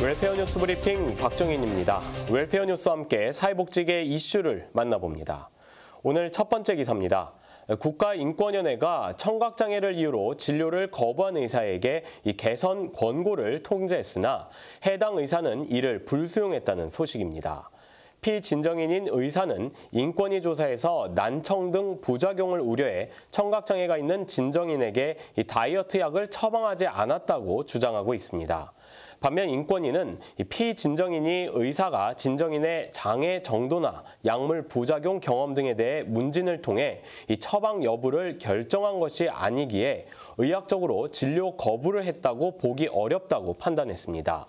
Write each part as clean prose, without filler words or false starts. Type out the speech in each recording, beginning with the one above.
웰페어 뉴스 브리핑 박정인입니다. 웰페어 뉴스와 함께 사회복지계 이슈를 만나봅니다. 오늘 첫 번째 기사입니다. 국가인권위원회가 청각장애를 이유로 진료를 거부한 의사에게 이 개선 권고를 통지했으나 해당 의사는 이를 불수용했다는 소식입니다. 피진정인인 의사는 인권위 조사에서 난청 등 부작용을 우려해 청각장애가 있는 진정인에게 이 다이어트 약을 처방하지 않았다고 주장하고 있습니다. 반면 인권위는 피진정인이 의사가 진정인의 장애 정도나 약물 부작용 경험 등에 대해 문진을 통해 이 처방 여부를 결정한 것이 아니기에 의학적으로 진료 거부를 했다고 보기 어렵다고 판단했습니다.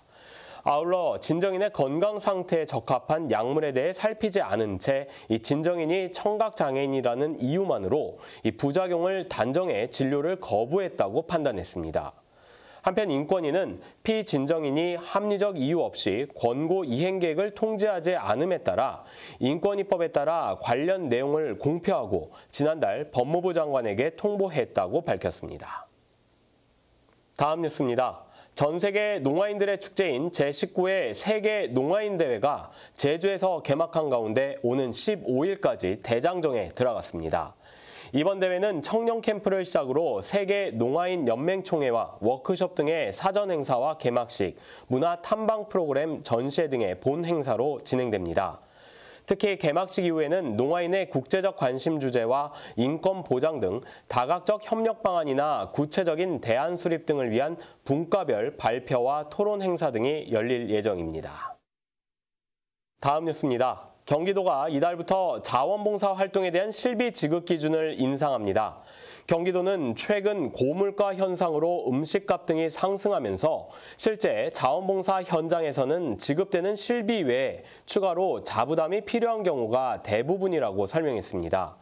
아울러 진정인의 건강 상태에 적합한 약물에 대해 살피지 않은 채 이 진정인이 청각장애인이라는 이유만으로 이 부작용을 단정해 진료를 거부했다고 판단했습니다. 한편 인권위는 피진정인이 합리적 이유 없이 권고 이행 계획을 통지하지 않음에 따라 인권위법에 따라 관련 내용을 공표하고 지난달 법무부 장관에게 통보했다고 밝혔습니다. 다음 뉴스입니다. 전 세계 농아인들의 축제인 제19회 세계 농아인 대회가 제주에서 개막한 가운데 오는 15일까지 대장정에 들어갔습니다. 이번 대회는 청년 캠프를 시작으로 세계 농아인 연맹총회와 워크숍 등의 사전 행사와 개막식, 문화 탐방 프로그램, 전시회 등의 본 행사로 진행됩니다. 특히 개막식 이후에는 농아인의 국제적 관심 주제와 인권 보장 등 다각적 협력 방안이나 구체적인 대안 수립 등을 위한 분과별 발표와 토론 행사 등이 열릴 예정입니다. 다음 뉴스입니다. 경기도가 이달부터 자원봉사 활동에 대한 실비 지급 기준을 인상합니다. 경기도는 최근 고물가 현상으로 음식값 등이 상승하면서 실제 자원봉사 현장에서는 지급되는 실비 외에 추가로 자부담이 필요한 경우가 대부분이라고 설명했습니다.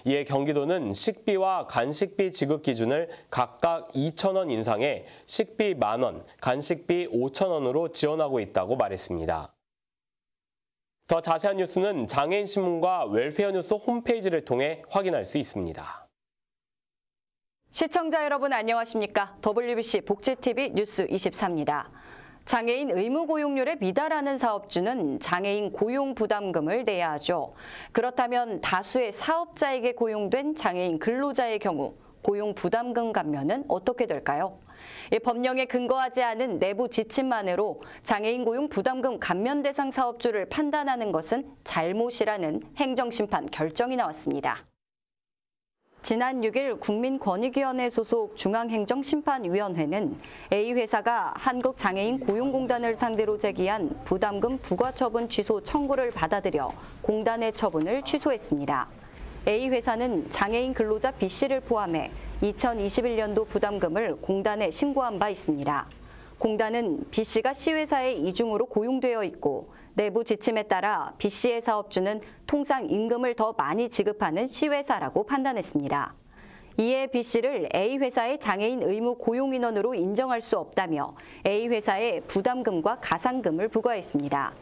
이에 경기도는 식비와 간식비 지급 기준을 각각 2,000원 인상해 식비 10,000원, 간식비 5,000원으로 지원하고 있다고 말했습니다. 더 자세한 뉴스는 장애인신문과 웰페어 뉴스 홈페이지를 통해 확인할 수 있습니다. 시청자 여러분 안녕하십니까? WBC 복지TV 뉴스 24입니다. 장애인 의무 고용률에 미달하는 사업주는 장애인 고용 부담금을 내야 하죠. 그렇다면 다수의 사업자에게 고용된 장애인 근로자의 경우 고용 부담금 감면은 어떻게 될까요? 법령에 근거하지 않은 내부 지침만으로 장애인 고용 부담금 감면 대상 사업주를 판단하는 것은 잘못이라는 행정심판 결정이 나왔습니다. 지난 6일 국민권익위원회 소속 중앙행정심판위원회는 A회사가 한국장애인 고용공단을 상대로 제기한 부담금 부과처분 취소 청구를 받아들여 공단의 처분을 취소했습니다. A회사는 장애인 근로자 B씨를 포함해 2021년도 부담금을 공단에 신고한 바 있습니다. 공단은 B씨가 C회사에 이중으로 고용되어 있고 내부 지침에 따라 B씨의 사업주는 통상 임금을 더 많이 지급하는 C회사라고 판단했습니다. 이에 B씨를 A회사의 장애인 의무 고용인원으로 인정할 수 없다며 A회사에 부담금과 가산금을 부과했습니다.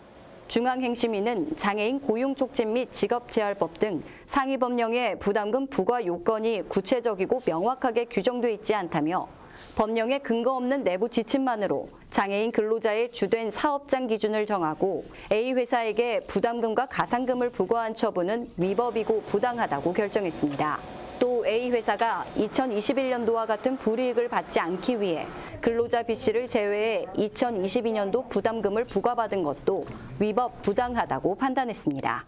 중앙행심위는 장애인 고용촉진 및 직업재활법 등 상위 법령의 부담금 부과 요건이 구체적이고 명확하게 규정돼 있지 않다며 법령에 근거 없는 내부 지침만으로 장애인 근로자의 주된 사업장 기준을 정하고 A회사에게 부담금과 가산금을 부과한 처분은 위법이고 부당하다고 결정했습니다. 또 A회사가 2021년도와 같은 불이익을 받지 않기 위해 근로자 B씨를 제외해 2022년도 부담금을 부과받은 것도 위법 부당하다고 판단했습니다.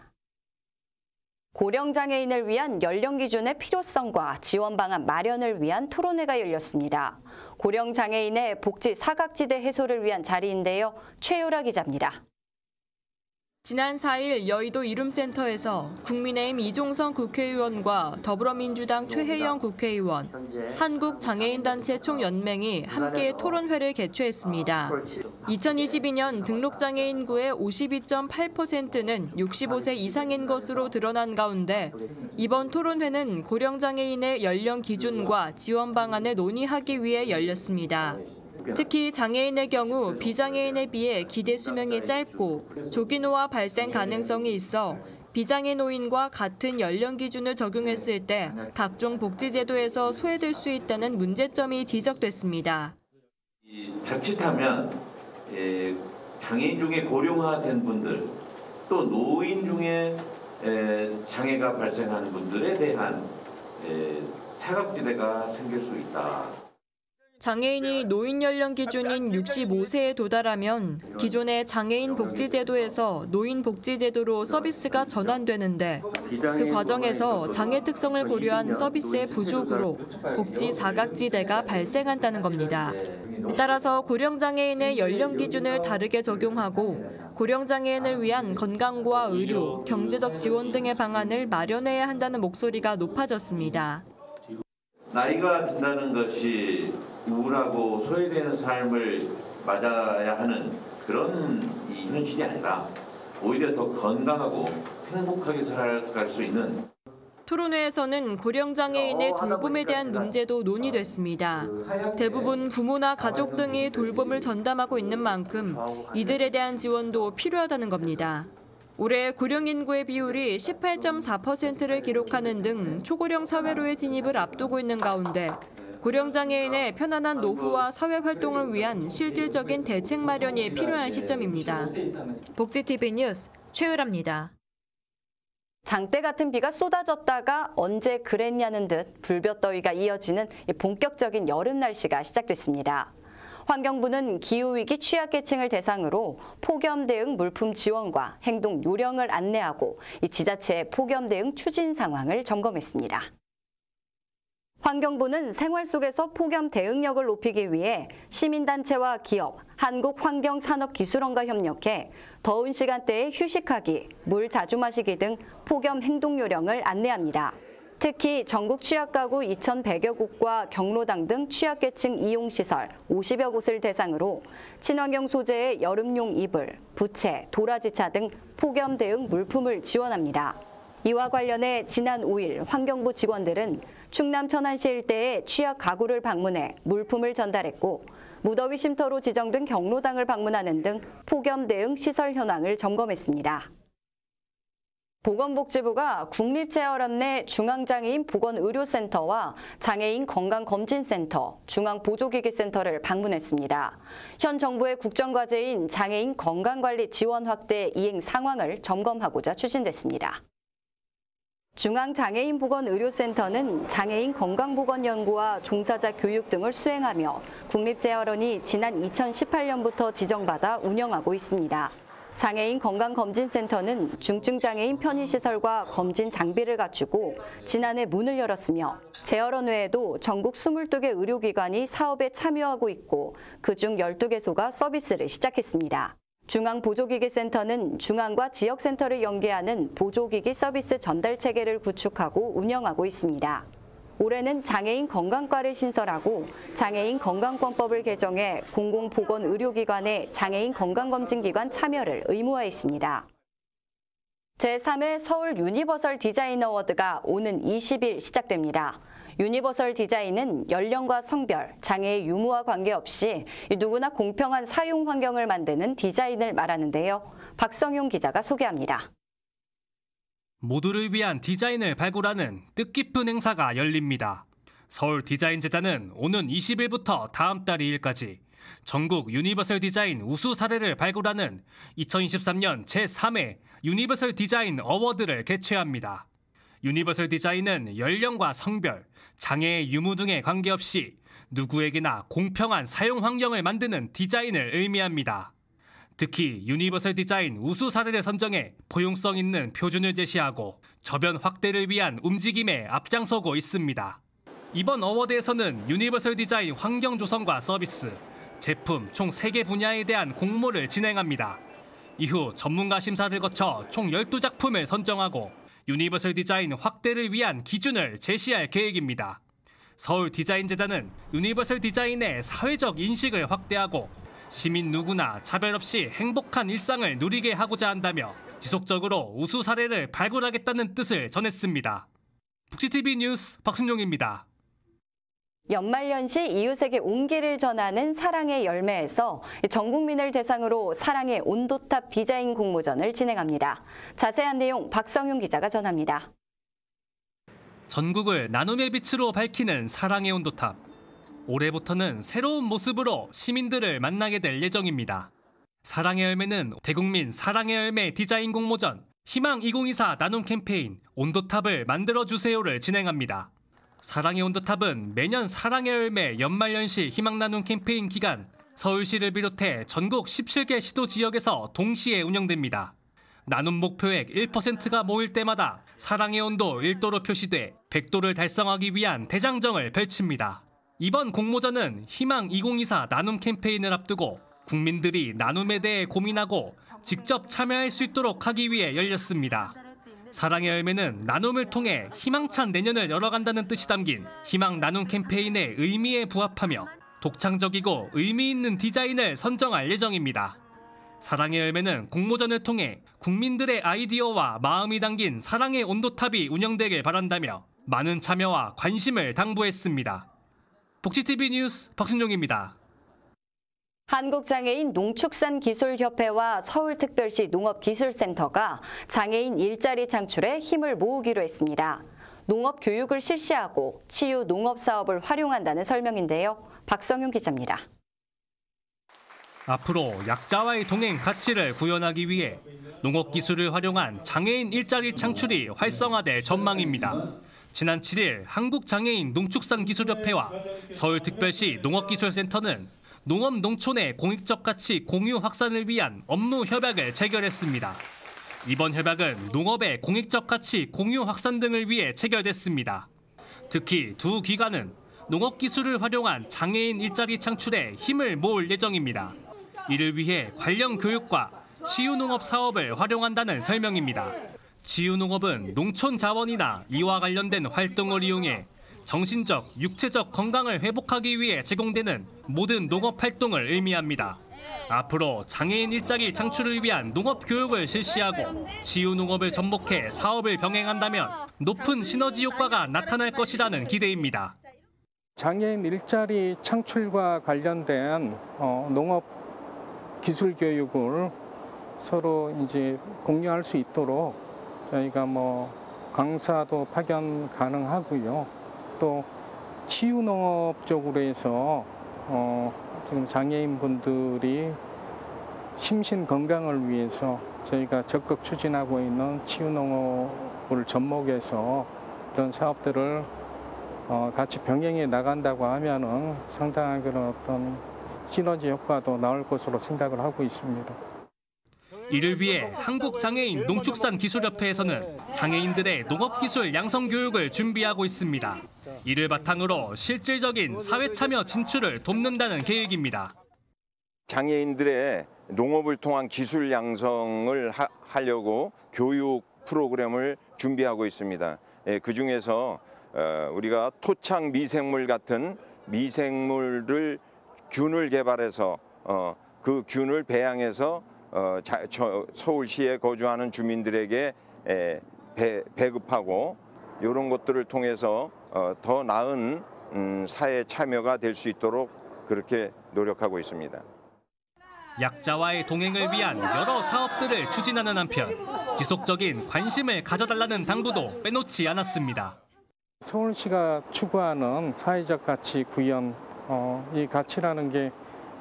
고령장애인을 위한 연령 기준의 필요성과 지원 방안 마련을 위한 토론회가 열렸습니다. 고령장애인의 복지 사각지대 해소를 위한 자리인데요. 최유라 기자입니다. 지난 4일 여의도 이룸센터에서 국민의힘 이종성 국회의원과 더불어민주당 최혜영 국회의원, 한국장애인단체 총연맹이 함께 토론회를 개최했습니다. 2022년 등록장애인 인구의 52.8%는 65세 이상인 것으로 드러난 가운데 이번 토론회는 고령장애인의 연령 기준과 지원 방안을 논의하기 위해 열렸습니다. 특히 장애인의 경우 비장애인에 비해 기대 수명이 짧고 조기 노화 발생 가능성이 있어 비장애 노인과 같은 연령 기준을 적용했을 때 각종 복지제도에서 소외될 수 있다는 문제점이 지적됐습니다. 자칫하면 장애인 중에 고령화된 분들, 또 노인 중에 장애가 발생한 분들에 대한 사각지대가 생길 수 있다. 장애인이 노인 연령 기준인 65세에 도달하면 기존의 장애인 복지제도에서 노인 복지제도로 서비스가 전환되는데 그 과정에서 장애 특성을 고려한 서비스의 부족으로 복지 사각지대가 발생한다는 겁니다. 따라서 고령장애인의 연령 기준을 다르게 적용하고 고령장애인을 위한 건강과 의료, 경제적 지원 등의 방안을 마련해야 한다는 목소리가 높아졌습니다. 나이가 든다는 것이 우울하고 소외되는 삶을 맞아야 하는 그런 이 현실이 아니라 오히려 더 건강하고 행복하게 살아갈 수 있는. 토론회에서는 고령장애인의 돌봄에 대한 문제도 논의됐습니다. 대부분 부모나 가족 등이 돌봄을 전담하고 있는 만큼 이들에 대한 지원도 필요하다는 겁니다. 올해 고령 인구의 비율이 18.4%를 기록하는 등 초고령 사회로의 진입을 앞두고 있는 가운데 고령장애인의 편안한 노후와 사회활동을 위한 실질적인 대책 마련이 필요한 시점입니다. 복지TV 뉴스 최유라입니다. 장대 같은 비가 쏟아졌다가 언제 그랬냐는 듯 불볕더위가 이어지는 본격적인 여름 날씨가 시작됐습니다. 환경부는 기후위기 취약계층을 대상으로 폭염 대응 물품 지원과 행동 요령을 안내하고 지자체의 폭염 대응 추진 상황을 점검했습니다. 환경부는 생활 속에서 폭염 대응력을 높이기 위해 시민단체와 기업, 한국환경산업기술원과 협력해 더운 시간대에 휴식하기, 물 자주 마시기 등 폭염 행동 요령을 안내합니다. 특히 전국 취약가구 2,100여 곳과 경로당 등 취약계층 이용시설 50여 곳을 대상으로 친환경 소재의 여름용 이불, 부채, 도라지차 등 폭염 대응 물품을 지원합니다. 이와 관련해 지난 5일 환경부 직원들은 충남 천안시 일대의 취약 가구를 방문해 물품을 전달했고 무더위 쉼터로 지정된 경로당을 방문하는 등 폭염 대응 시설 현황을 점검했습니다. 보건복지부가 국립재활원 내 중앙장애인 보건의료센터와 장애인 건강검진센터, 중앙보조기기센터를 방문했습니다. 현 정부의 국정과제인 장애인 건강관리 지원 확대 이행 상황을 점검하고자 추진됐습니다. 중앙장애인보건의료센터는 장애인 건강보건연구와 종사자 교육 등을 수행하며 국립재활원이 지난 2018년부터 지정받아 운영하고 있습니다. 장애인 건강검진센터는 중증장애인 편의시설과 검진 장비를 갖추고 지난해 문을 열었으며 재활원 외에도 전국 22개 의료기관이 사업에 참여하고 있고 그중 12개소가 서비스를 시작했습니다. 중앙보조기기센터는 중앙과 지역센터를 연계하는 보조기기 서비스 전달체계를 구축하고 운영하고 있습니다. 올해는 장애인 건강과를 신설하고 장애인 건강권법을 개정해 공공보건의료기관의 장애인 건강검진기관 참여를 의무화했습니다. 제3회 서울 유니버설 디자인 어워드가 오는 20일 시작됩니다. 유니버설 디자인은 연령과 성별, 장애의 유무와 관계없이 누구나 공평한 사용 환경을 만드는 디자인을 말하는데요. 박성용 기자가 소개합니다. 모두를 위한 디자인을 발굴하는 뜻깊은 행사가 열립니다. 서울디자인재단은 오는 20일부터 다음 달 2일까지 전국 유니버설 디자인 우수 사례를 발굴하는 2023년 제3회 유니버설 디자인 어워드를 개최합니다. 유니버설 디자인은 연령과 성별, 장애의 유무 등에 관계없이 누구에게나 공평한 사용 환경을 만드는 디자인을 의미합니다. 특히 유니버설 디자인 우수 사례를 선정해 포용성 있는 표준을 제시하고 저변 확대를 위한 움직임에 앞장서고 있습니다. 이번 어워드에서는 유니버설 디자인 환경 조성과 서비스, 제품 총 3개 분야에 대한 공모를 진행합니다. 이후 전문가 심사를 거쳐 총 12작품을 선정하고 유니버설 디자인 확대를 위한 기준을 제시할 계획입니다. 서울디자인재단은 유니버설 디자인의 사회적 인식을 확대하고 시민 누구나 차별 없이 행복한 일상을 누리게 하고자 한다며 지속적으로 우수 사례를 발굴하겠다는 뜻을 전했습니다. 복지TV 뉴스 박순용입니다. 연말연시 이웃에게 온기를 전하는 사랑의 열매에서 전 국민을 대상으로 사랑의 온도탑 디자인 공모전을 진행합니다. 자세한 내용 박성용 기자가 전합니다. 전국을 나눔의 빛으로 밝히는 사랑의 온도탑. 올해부터는 새로운 모습으로 시민들을 만나게 될 예정입니다. 사랑의 열매는 대국민 사랑의 열매 디자인 공모전 희망 2024 나눔 캠페인 온도탑을 만들어주세요를 진행합니다. 사랑의 온도탑은 매년 사랑의 열매 연말연시 희망 나눔 캠페인 기간 서울시를 비롯해 전국 17개 시도 지역에서 동시에 운영됩니다. 나눔 목표액 1%가 모일 때마다 사랑의 온도 1도로 표시돼 100도를 달성하기 위한 대장정을 펼칩니다. 이번 공모전은 희망 2024 나눔 캠페인을 앞두고 국민들이 나눔에 대해 고민하고 직접 참여할 수 있도록 하기 위해 열렸습니다. 사랑의 열매는 나눔을 통해 희망찬 내년을 열어간다는 뜻이 담긴 희망 나눔 캠페인의 의미에 부합하며 독창적이고 의미 있는 디자인을 선정할 예정입니다. 사랑의 열매는 공모전을 통해 국민들의 아이디어와 마음이 담긴 사랑의 온도탑이 운영되길 바란다며 많은 참여와 관심을 당부했습니다. 복지TV 뉴스 박순용입니다. 한국장애인 농축산기술협회와 서울특별시 농업기술센터가 장애인 일자리 창출에 힘을 모으기로 했습니다. 농업교육을 실시하고 치유 농업사업을 활용한다는 설명인데요. 박성윤 기자입니다. 앞으로 약자와의 동행 가치를 구현하기 위해 농업기술을 활용한 장애인 일자리 창출이 활성화될 전망입니다. 지난 7일 한국장애인 농축산기술협회와 서울특별시 농업기술센터는 농업 농촌의 공익적 가치 공유 확산을 위한 업무 협약을 체결했습니다. 이번 협약은 농업의 공익적 가치 공유 확산 등을 위해 체결됐습니다. 특히 두 기관은 농업기술을 활용한 장애인 일자리 창출에 힘을 모을 예정입니다. 이를 위해 관련 교육과 치유농업 사업을 활용한다는 설명입니다. 치유농업은 농촌 자원이나 이와 관련된 활동을 이용해 정신적, 육체적 건강을 회복하기 위해 제공되는 모든 농업 활동을 의미합니다. 앞으로 장애인 일자리 창출을 위한 농업 교육을 실시하고 치유 농업을 접목해 사업을 병행한다면 높은 시너지 효과가 나타날 것이라는 기대입니다. 장애인 일자리 창출과 관련된 농업 기술 교육을 서로 이제 공유할 수 있도록 저희가 강사도 파견 가능하고요. 또 치유 농업 쪽으로 해서 지금 장애인 분들이 심신 건강을 위해서 저희가 적극 추진하고 있는 치유 농업을 접목해서 이런 사업들을 같이 병행해 나간다고 하면은 상당한 그런 어떤 시너지 효과도 나올 것으로 생각을 하고 있습니다. 이를 위해 한국장애인 농축산기술협회에서는 장애인들의 농업기술 양성 교육을 준비하고 있습니다. 이를 바탕으로 실질적인 사회참여 진출을 돕는다는 계획입니다. 장애인들의 농업을 통한 기술 양성을 하려고 교육 프로그램을 준비하고 있습니다. 그중에서 우리가 토착 미생물 같은 미생물을 균을 개발해서 그 균을 배양해서 서울시에 거주하는 주민들에게 배급하고 이런 것들을 통해서 더 나은 사회 참여가 될 수 있도록 그렇게 노력하고 있습니다. 약자와의 동행을 위한 여러 사업들을 추진하는 한편 지속적인 관심을 가져달라는 당부도 빼놓지 않았습니다. 서울시가 추구하는 사회적 가치 구현, 이 가치라는 게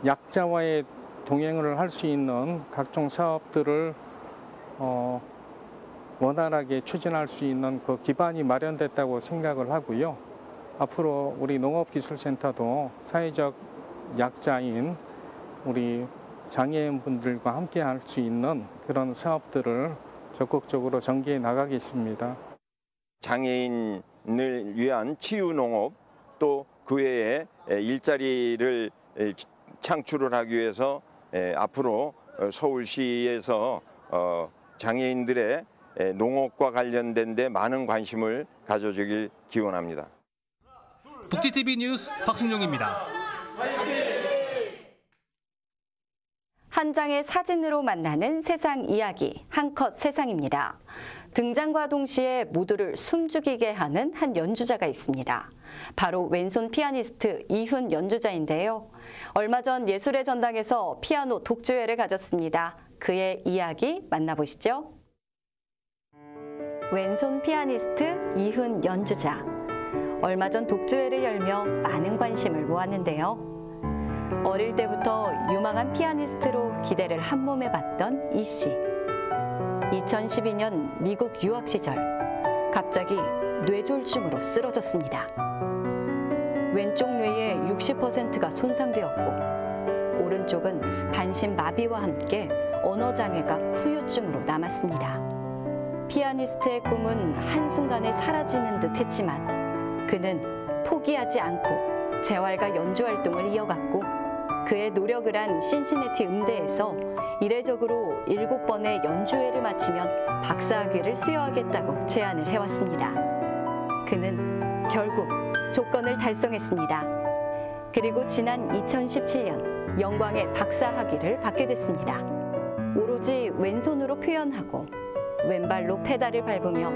약자와의 동행을 할 수 있는 각종 사업들을 원활하게 추진할 수 있는 그 기반이 마련됐다고 생각을 하고요. 앞으로 우리 농업기술센터도 사회적 약자인 우리 장애인분들과 함께 할 수 있는 그런 사업들을 적극적으로 전개해 나가겠습니다. 장애인을 위한 치유농업 또 그 외에 일자리를 창출을 하기 위해서 앞으로 서울시에서 장애인들의 농업과 관련된 데 많은 관심을 가져주길 기원합니다. 복지TV 뉴스 박순용입니다. 한 장의 사진으로 만나는 세상 이야기, 한컷 세상입니다. 등장과 동시에 모두를 숨죽이게 하는 한 연주자가 있습니다. 바로 왼손 피아니스트 이훈 연주자인데요. 얼마 전 예술의 전당에서 피아노 독주회를 가졌습니다. 그의 이야기 만나보시죠. 왼손 피아니스트 이훈 연주자. 얼마 전 독주회를 열며 많은 관심을 모았는데요. 어릴 때부터 유망한 피아니스트로 기대를 한몸에 봤던 이 씨. 2012년 미국 유학 시절 갑자기 뇌졸중으로 쓰러졌습니다. 왼쪽 뇌의 60%가 손상되었고 오른쪽은 반신마비와 함께 언어장애가 후유증으로 남았습니다. 피아니스트의 꿈은 한순간에 사라지는 듯 했지만 그는 포기하지 않고 재활과 연주 활동을 이어갔고 그의 노력을 한 신시내티 음대에서 이례적으로 7번의 연주회를 마치면 박사학위를 수여하겠다고 제안을 해왔습니다. 그는 결국 조건을 달성했습니다. 그리고 지난 2017년 영광의 박사학위를 받게 됐습니다. 오로지 왼손으로 표현하고 왼발로 페달을 밟으며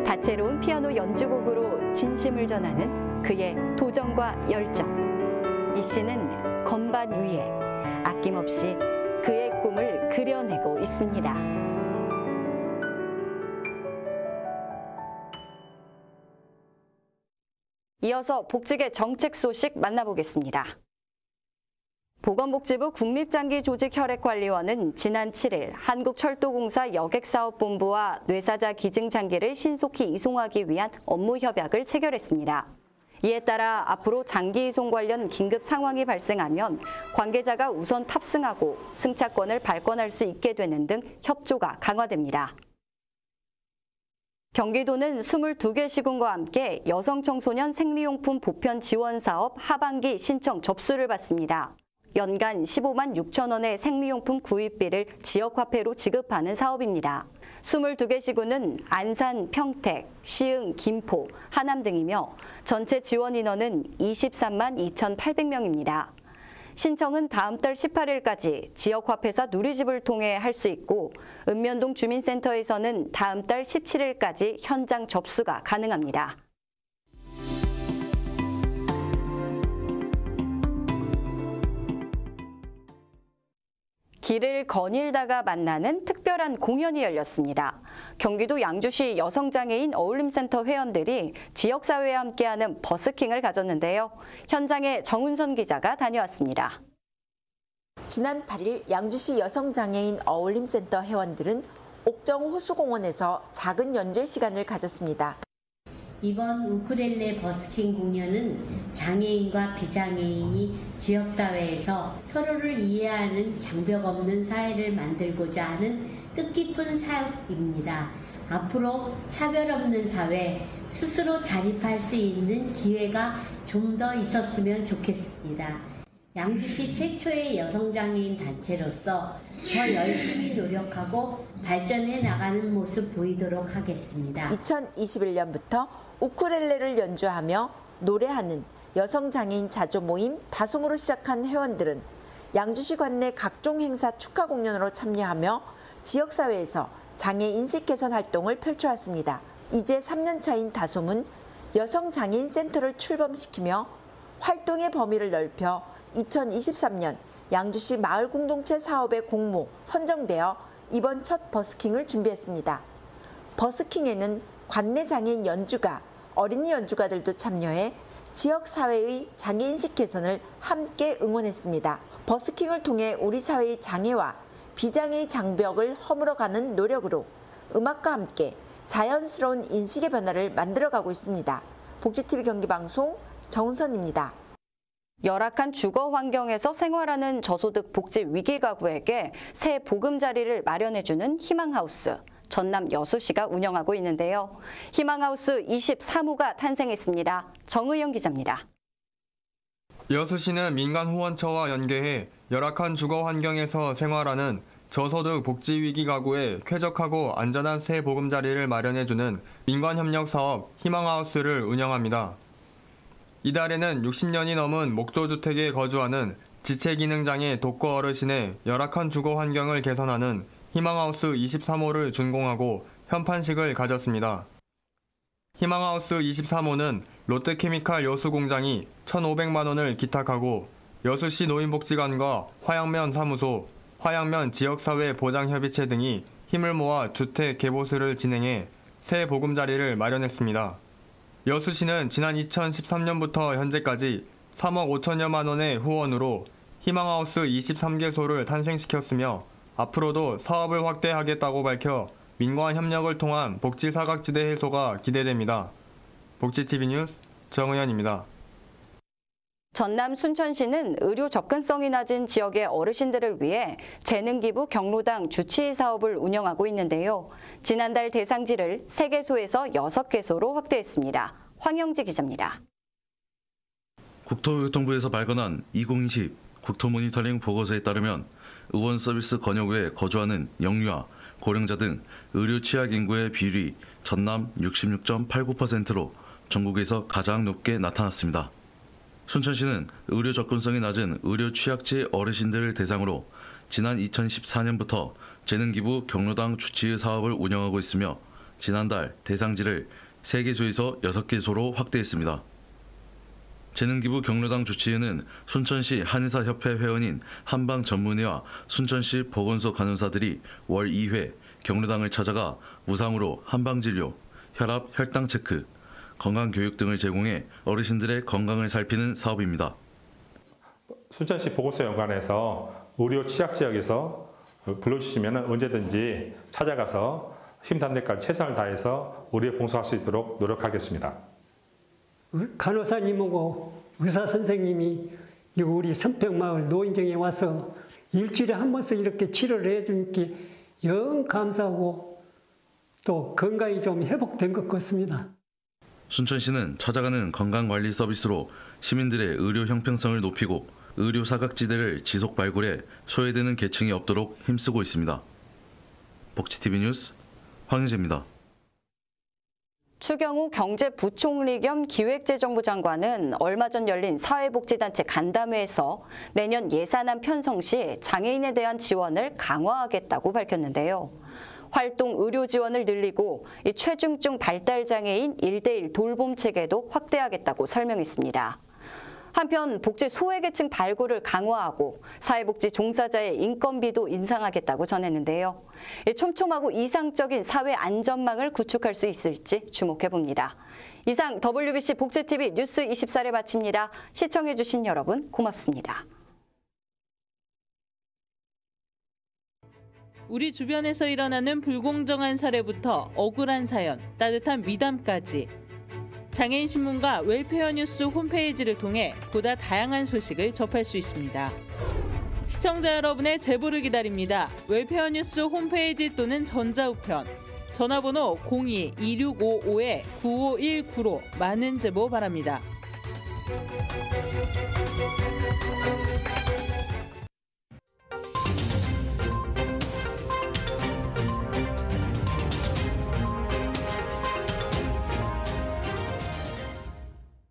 다채로운 피아노 연주곡으로 진심을 전하는 그의 도전과 열정. 이 씨는 건반 위에 아낌없이 그의 꿈을 그려내고 있습니다. 이어서 복직의 정책 소식 만나보겠습니다. 보건복지부 국립장기조직혈액관리원은 지난 7일 한국철도공사 여객사업본부와 뇌사자 기증장기를 신속히 이송하기 위한 업무 협약을 체결했습니다. 이에 따라 앞으로 장기 이송 관련 긴급 상황이 발생하면 관계자가 우선 탑승하고 승차권을 발권할 수 있게 되는 등 협조가 강화됩니다. 경기도는 22개 시군과 함께 여성청소년 생리용품 보편 지원 사업 하반기 신청 접수를 받습니다. 연간 15만 6천 원의 생리용품 구입비를 지역화폐로 지급하는 사업입니다. 22개 시군은 안산, 평택, 시흥, 김포, 하남 등이며 전체 지원 인원은 23만 2,800명입니다. 신청은 다음 달 18일까지 지역화폐사 누리집을 통해 할 수 있고 읍면동 주민센터에서는 다음 달 17일까지 현장 접수가 가능합니다. 길을 거닐다가 만나는 특별한 공연이 열렸습니다. 경기도 양주시 여성장애인 어울림센터 회원들이 지역사회와 함께하는 버스킹을 가졌는데요. 현장에 정은선 기자가 다녀왔습니다. 지난 8일 양주시 여성장애인 어울림센터 회원들은 옥정 호수공원에서 작은 연주회 시간을 가졌습니다. 이번 우쿨렐레 버스킹 공연은 장애인과 비장애인이 지역사회에서 서로를 이해하는 장벽 없는 사회를 만들고자 하는 뜻깊은 사업입니다. 앞으로 차별 없는 사회, 스스로 자립할 수 있는 기회가 좀 더 있었으면 좋겠습니다. 양주시 최초의 여성장애인 단체로서 더 열심히 노력하고 발전해 나가는 모습 보이도록 하겠습니다. 2021년부터 우쿨렐레를 연주하며 노래하는 여성장애인 자조 모임 다솜으로 시작한 회원들은 양주시 관내 각종 행사 축하 공연으로 참여하며 지역사회에서 장애 인식 개선 활동을 펼쳐왔습니다. 이제 3년 차인 다솜은 여성장애인 센터를 출범시키며 활동의 범위를 넓혀 2023년 양주시 마을공동체 사업의 공모 선정되어 이번 첫 버스킹을 준비했습니다. 버스킹에는 관내 장애인 연주가, 어린이 연주가들도 참여해 지역사회의 장애인식 개선을 함께 응원했습니다. 버스킹을 통해 우리 사회의 장애와 비장애의 장벽을 허물어가는 노력으로 음악과 함께 자연스러운 인식의 변화를 만들어가고 있습니다. 복지TV 경기방송 정은선입니다. 열악한 주거 환경에서 생활하는 저소득 복지 위기 가구에게 새 보금자리를 마련해주는 희망하우스. 전남 여수시가 운영하고 있는데요. 희망하우스 23호가 탄생했습니다. 정의영 기자입니다. 여수시는 민간 후원처와 연계해 열악한 주거 환경에서 생활하는 저소득 복지 위기 가구에 쾌적하고 안전한 새 보금자리를 마련해주는 민관협력 사업 희망하우스를 운영합니다. 이달에는 60년이 넘은 목조주택에 거주하는 지체기능장애 독거 어르신의 열악한 주거 환경을 개선하는 희망하우스 23호를 준공하고 현판식을 가졌습니다. 희망하우스 23호는 롯데케미칼 여수공장이 1,500만 원을 기탁하고 여수시 노인복지관과 화양면 사무소, 화양면 지역사회 보장협의체 등이 힘을 모아 주택 개보수를 진행해 새 보금자리를 마련했습니다. 여수시는 지난 2013년부터 현재까지 3억 5천여만 원의 후원으로 희망하우스 23개소를 탄생시켰으며 앞으로도 사업을 확대하겠다고 밝혀 민관 협력을 통한 복지 사각지대 해소가 기대됩니다. 복지TV 뉴스 정의현입니다. 전남 순천시는 의료 접근성이 낮은 지역의 어르신들을 위해 재능기부 경로당 주치 사업을 운영하고 있는데요. 지난달 대상지를 3개소에서 6개소로 확대했습니다. 황영지 기자입니다. 국토교통부에서 발간한 2020 국토모니터링 보고서에 따르면 의원 서비스 권역구에 거주하는 영유아, 고령자 등 의료 취약 인구의 비율이 전남 66.89%로 전국에서 가장 높게 나타났습니다. 순천시는 의료 접근성이 낮은 의료 취약지 어르신들을 대상으로 지난 2014년부터 재능기부 경로당 주치의 사업을 운영하고 있으며 지난달 대상지를 3개소에서 6개소로 확대했습니다. 재능기부 경로당 주치의는 순천시 한의사협회 회원인 한방전문의와 순천시 보건소 간호사들이 월 2회 경로당을 찾아가 무상으로 한방진료, 혈압, 혈당 체크, 건강교육 등을 제공해 어르신들의 건강을 살피는 사업입니다. 순천시 보건소 연관에서 의료 취약지역에서 불러주시면 언제든지 찾아가서 힘닿는 데까지 최선을 다해서 의료에 봉사할 수 있도록 노력하겠습니다. 간호사님하고 의사 선생님이 우리 선평마을 노인정에 와서 일주일에 한 번씩 이렇게 치료를 해주니까 영 감사하고 또 건강이 좀 회복된 것 같습니다. 순천시는 찾아가는 건강관리 서비스로 시민들의 의료 형평성을 높이고 의료 사각지대를 지속 발굴해 소외되는 계층이 없도록 힘쓰고 있습니다. 복지TV 뉴스 황윤재입니다. 추경호 경제부총리 겸 기획재정부 장관은 얼마 전 열린 사회복지단체 간담회에서 내년 예산안 편성 시 장애인에 대한 지원을 강화하겠다고 밝혔는데요. 활동 의료 지원을 늘리고 최중증 발달장애인 1:1 돌봄 체계도 확대하겠다고 설명했습니다. 한편 복지 소외계층 발굴을 강화하고 사회복지 종사자의 인건비도 인상하겠다고 전했는데요. 촘촘하고 이상적인 사회 안전망을 구축할 수 있을지 주목해봅니다. 이상 WBC 복지TV 뉴스 24를 마칩니다. 시청해주신 여러분 고맙습니다. 우리 주변에서 일어나는 불공정한 사례부터 억울한 사연, 따뜻한 미담까지 장애인 신문과 웰페어 뉴스 홈페이지를 통해 보다 다양한 소식을 접할 수 있습니다. 시청자 여러분의 제보를 기다립니다. 웰페어 뉴스 홈페이지 또는 전자우편, 전화번호 02-2655-9519로 많은 제보 바랍니다.